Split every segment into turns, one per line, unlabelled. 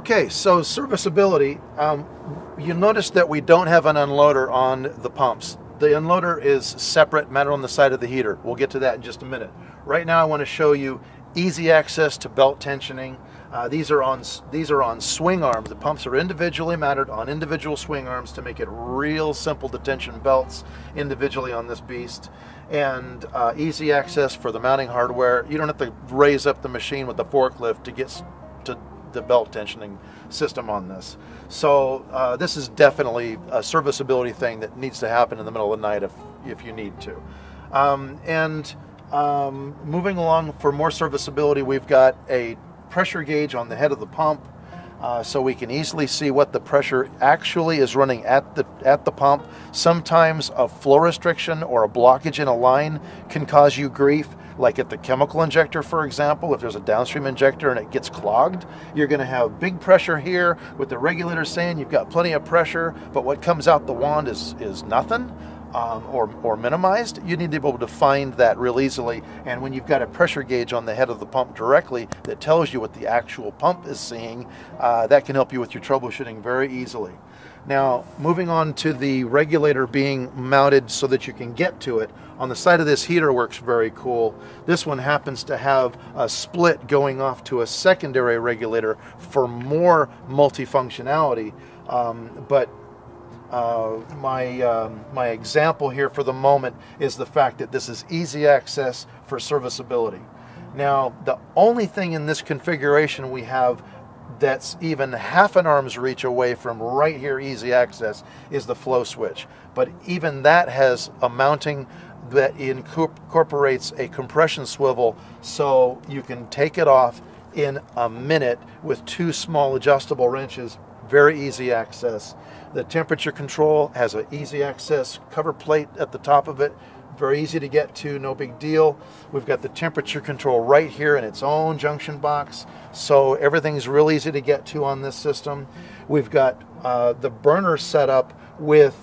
Okay, so serviceability, you notice that we don't have an unloader on the pumps. The unloader is separate, mounted on the side of the heater. We'll get to that in just a minute. Right now I want to show you easy access to belt tensioning. These are on swing arms. The pumps are individually mounted on individual swing arms to make it real simple to tension belts individually on this beast. And easy access for the mounting hardware. You don't have to raise up the machine with the forklift to get to the belt tensioning system on this. So this is definitely a serviceability thing that needs to happen in the middle of the night if you need to. Moving along for more serviceability, we've got a pressure gauge on the head of the pump, so we can easily see what the pressure actually is running at the pump. Sometimes a flow restriction or a blockage in a line can cause you grief, like at the chemical injector, for example. If there's a downstream injector and it gets clogged, you're going to have big pressure here with the regulator saying you've got plenty of pressure, but what comes out the wand is nothing. Or minimized. You need to be able to find that real easily, and when you've got a pressure gauge on the head of the pump directly that tells you what the actual pump is seeing, that can help you with your troubleshooting very easily. Now, moving on to the regulator being mounted so that you can get to it, on the side of this heater works very cool. This one happens to have a split going off to a secondary regulator for more multifunctionality, my example here for the moment is the fact that this is easy access for serviceability. Now, the only thing in this configuration we have that's even half an arm's reach away from right here easy access is the flow switch. But even that has a mounting that incorporates a compression swivel, so you can take it off in a minute with two small adjustable wrenches. Very easy access. The temperature control has an easy access cover plate at the top of it. Very easy to get to, no big deal. We've got the temperature control right here in its own junction box, so everything's real easy to get to on this system. We've got the burner set up with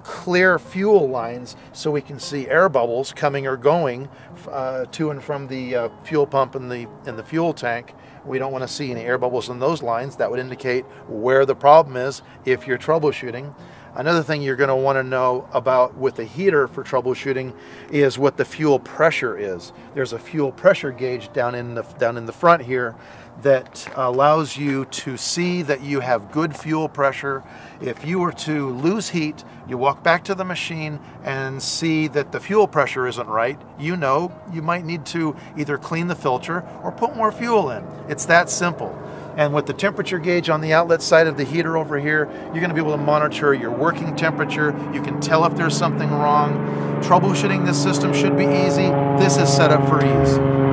clear fuel lines, so we can see air bubbles coming or going to and from the fuel pump and the fuel tank. We don't want to see any air bubbles in those lines. That would indicate where the problem is if you're troubleshooting. Another thing you're going to want to know about with the heater for troubleshooting is what the fuel pressure is. There's a fuel pressure gauge down in the front here that allows you to see that you have good fuel pressure. If you were to lose heat, you walk back to the machine and see that the fuel pressure isn't right, you know you might need to either clean the filter or put more fuel in. It's that simple. And with the temperature gauge on the outlet side of the heater over here, you're going to be able to monitor your working temperature. You can tell if there's something wrong. Troubleshooting this system should be easy. This is set up for ease.